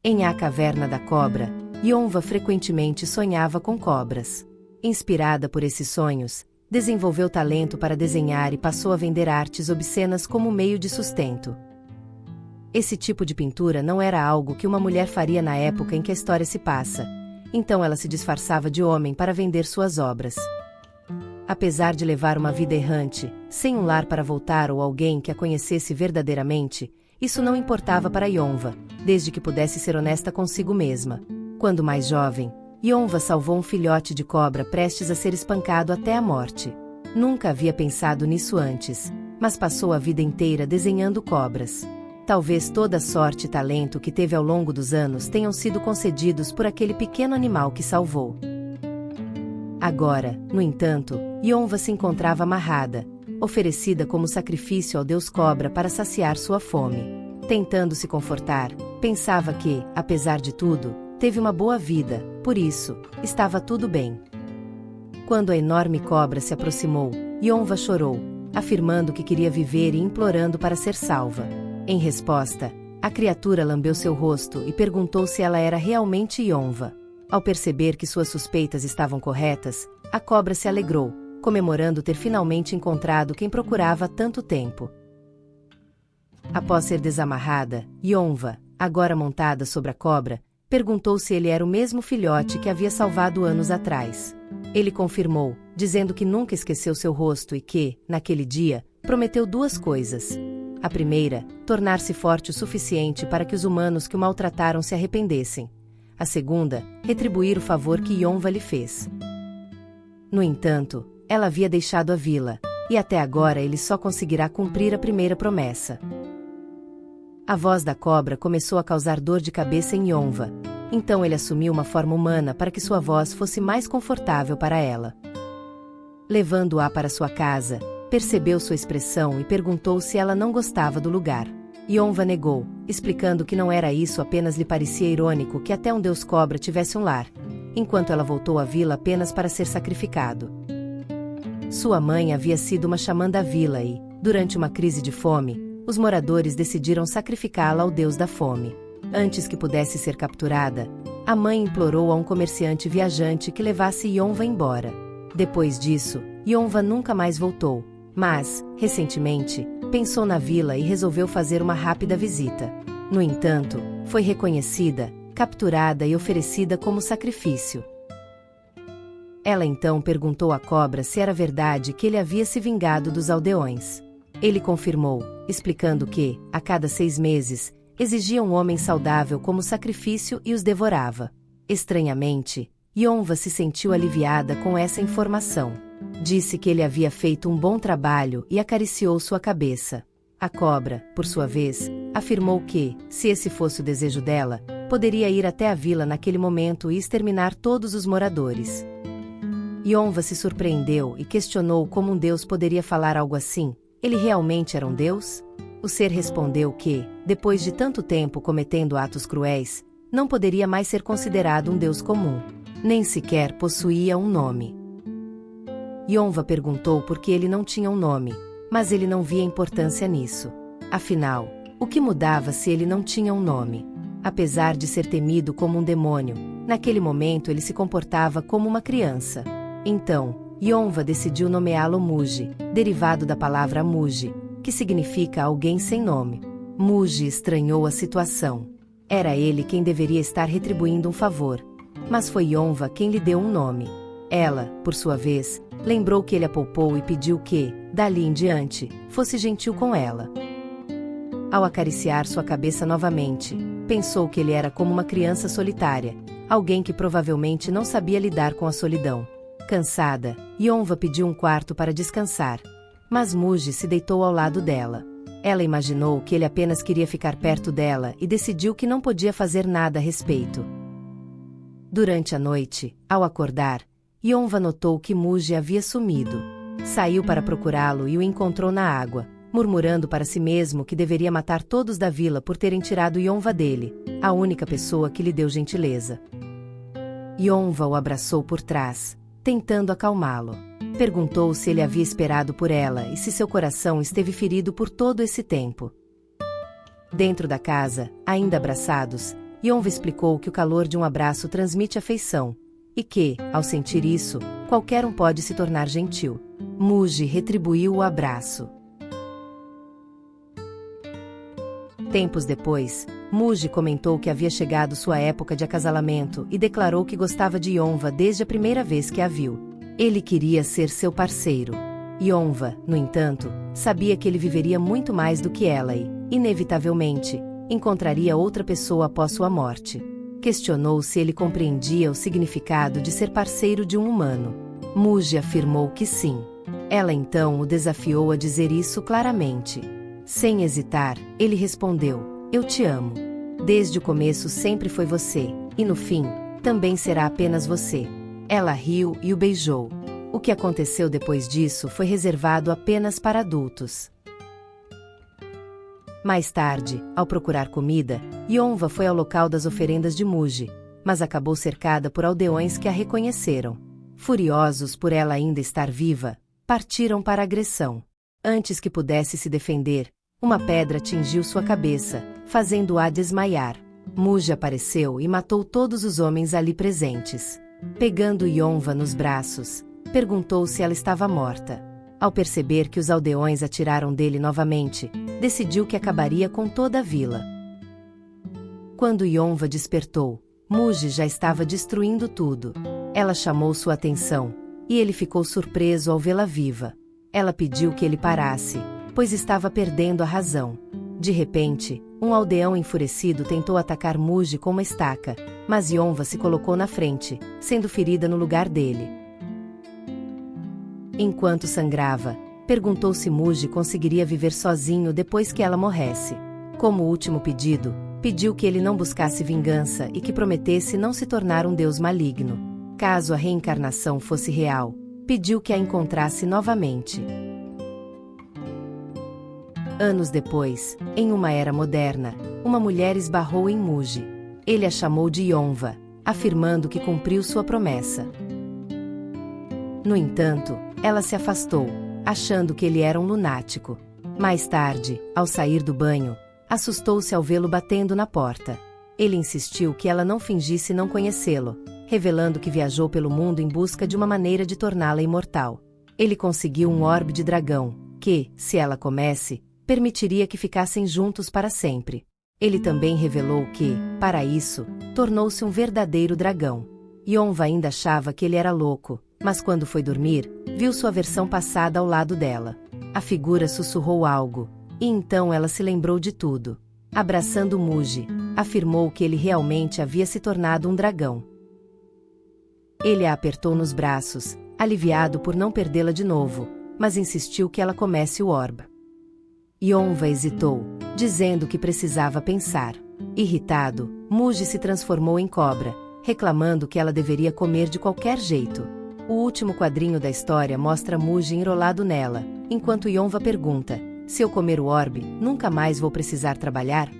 Em A Caverna da Cobra, Yonva frequentemente sonhava com cobras. Inspirada por esses sonhos, desenvolveu talento para desenhar e passou a vender artes obscenas como meio de sustento. Esse tipo de pintura não era algo que uma mulher faria na época em que a história se passa, então ela se disfarçava de homem para vender suas obras. Apesar de levar uma vida errante, sem um lar para voltar ou alguém que a conhecesse verdadeiramente, isso não importava para Yonva, desde que pudesse ser honesta consigo mesma. Quando mais jovem, Yonva salvou um filhote de cobra prestes a ser espancado até a morte. Nunca havia pensado nisso antes, mas passou a vida inteira desenhando cobras. Talvez toda a sorte e talento que teve ao longo dos anos tenham sido concedidos por aquele pequeno animal que salvou. Agora, no entanto, Yonva se encontrava amarrada, oferecida como sacrifício ao deus cobra para saciar sua fome. Tentando se confortar, pensava que, apesar de tudo, teve uma boa vida, por isso, estava tudo bem. Quando a enorme cobra se aproximou, Yonva chorou, afirmando que queria viver e implorando para ser salva. Em resposta, a criatura lambeu seu rosto e perguntou se ela era realmente Yonva. Ao perceber que suas suspeitas estavam corretas, a cobra se alegrou, comemorando ter finalmente encontrado quem procurava há tanto tempo. Após ser desamarrada, Yonva, agora montada sobre a cobra, perguntou se ele era o mesmo filhote que havia salvado anos atrás. Ele confirmou, dizendo que nunca esqueceu seu rosto e que, naquele dia, prometeu duas coisas. A primeira, tornar-se forte o suficiente para que os humanos que o maltrataram se arrependessem. A segunda, retribuir o favor que Yonva lhe fez. No entanto, ela havia deixado a vila, e até agora ele só conseguirá cumprir a primeira promessa. A voz da cobra começou a causar dor de cabeça em Yonva, então ele assumiu uma forma humana para que sua voz fosse mais confortável para ela. Levando-a para sua casa, percebeu sua expressão e perguntou se ela não gostava do lugar. Yonva negou, explicando que não era isso, apenas lhe parecia irônico que até um deus cobra tivesse um lar, enquanto ela voltou à vila apenas para ser sacrificado. Sua mãe havia sido uma xamã da vila e, durante uma crise de fome, os moradores decidiram sacrificá-la ao deus da fome. Antes que pudesse ser capturada, a mãe implorou a um comerciante viajante que levasse Yonva embora. Depois disso, Yonva nunca mais voltou, mas, recentemente, pensou na vila e resolveu fazer uma rápida visita. No entanto, foi reconhecida, capturada e oferecida como sacrifício. Ela então perguntou à cobra se era verdade que ele havia se vingado dos aldeões. Ele confirmou, explicando que, a cada 6 meses, exigia um homem saudável como sacrifício e os devorava. Estranhamente, Yonva se sentiu aliviada com essa informação. Disse que ele havia feito um bom trabalho e acariciou sua cabeça. A cobra, por sua vez, afirmou que, se esse fosse o desejo dela, poderia ir até a vila naquele momento e exterminar todos os moradores. Yonva se surpreendeu e questionou como um deus poderia falar algo assim. Ele realmente era um deus? O ser respondeu que, depois de tanto tempo cometendo atos cruéis, não poderia mais ser considerado um deus comum. Nem sequer possuía um nome. Yonva perguntou por que ele não tinha um nome, mas ele não via importância nisso. Afinal, o que mudava se ele não tinha um nome? Apesar de ser temido como um demônio, naquele momento ele se comportava como uma criança. Então, Yonva decidiu nomeá-lo Muji, derivado da palavra Muji, que significa alguém sem nome. Muji estranhou a situação. Era ele quem deveria estar retribuindo um favor. Mas foi Yonva quem lhe deu um nome. Ela, por sua vez, lembrou que ele a poupou e pediu que, dali em diante, fosse gentil com ela. Ao acariciar sua cabeça novamente, pensou que ele era como uma criança solitária, alguém que provavelmente não sabia lidar com a solidão. Cansada, Yonva pediu um quarto para descansar, mas Muji se deitou ao lado dela. Ela imaginou que ele apenas queria ficar perto dela e decidiu que não podia fazer nada a respeito. Durante a noite, ao acordar, Yonva notou que Muji havia sumido. Saiu para procurá-lo e o encontrou na água, murmurando para si mesmo que deveria matar todos da vila por terem tirado Yonva dele, a única pessoa que lhe deu gentileza. Yonva o abraçou por trás, tentando acalmá-lo. Perguntou se ele havia esperado por ela e se seu coração esteve ferido por todo esse tempo. Dentro da casa, ainda abraçados, Yonva explicou que o calor de um abraço transmite afeição, e que, ao sentir isso, qualquer um pode se tornar gentil. Muji retribuiu o abraço. Tempos depois, Muji comentou que havia chegado sua época de acasalamento e declarou que gostava de Yonva desde a primeira vez que a viu. Ele queria ser seu parceiro. Yonva, no entanto, sabia que ele viveria muito mais do que ela e, inevitavelmente, encontraria outra pessoa após sua morte. Questionou se ele compreendia o significado de ser parceiro de um humano. Muji afirmou que sim. Ela então o desafiou a dizer isso claramente. Sem hesitar, ele respondeu: "Eu te amo. Desde o começo sempre foi você, e no fim, também será apenas você." Ela riu e o beijou. O que aconteceu depois disso foi reservado apenas para adultos. Mais tarde, ao procurar comida, Yonva foi ao local das oferendas de Muji, mas acabou cercada por aldeões que a reconheceram. Furiosos por ela ainda estar viva, partiram para a agressão. Antes que pudesse se defender, uma pedra atingiu sua cabeça, fazendo-a desmaiar. Muji apareceu e matou todos os homens ali presentes. Pegando Yonva nos braços, perguntou se ela estava morta. Ao perceber que os aldeões atiraram dele novamente, decidiu que acabaria com toda a vila. Quando Yonva despertou, Muji já estava destruindo tudo. Ela chamou sua atenção, e ele ficou surpreso ao vê-la viva. Ela pediu que ele parasse, pois estava perdendo a razão. De repente, um aldeão enfurecido tentou atacar Muji com uma estaca, mas Yonva se colocou na frente, sendo ferida no lugar dele. Enquanto sangrava, perguntou se Muji conseguiria viver sozinho depois que ela morresse. Como último pedido, pediu que ele não buscasse vingança e que prometesse não se tornar um deus maligno. Caso a reencarnação fosse real, pediu que a encontrasse novamente. Anos depois, em uma era moderna, uma mulher esbarrou em Muji. Ele a chamou de Yonva, afirmando que cumpriu sua promessa. No entanto, ela se afastou, achando que ele era um lunático. Mais tarde, ao sair do banho, assustou-se ao vê-lo batendo na porta. Ele insistiu que ela não fingisse não conhecê-lo, revelando que viajou pelo mundo em busca de uma maneira de torná-la imortal. Ele conseguiu um orbe de dragão, que, se ela comesse, permitiria que ficassem juntos para sempre. Ele também revelou que, para isso, tornou-se um verdadeiro dragão. Yonva ainda achava que ele era louco, mas quando foi dormir, viu sua versão passada ao lado dela. A figura sussurrou algo, e então ela se lembrou de tudo. Abraçando Muji, afirmou que ele realmente havia se tornado um dragão. Ele a apertou nos braços, aliviado por não perdê-la de novo, mas insistiu que ela comesse o orbe. Yonva hesitou, dizendo que precisava pensar. Irritado, Muji se transformou em cobra, reclamando que ela deveria comer de qualquer jeito. O último quadrinho da história mostra Muji enrolado nela, enquanto Yonva pergunta: "Se eu comer o orbe, nunca mais vou precisar trabalhar?"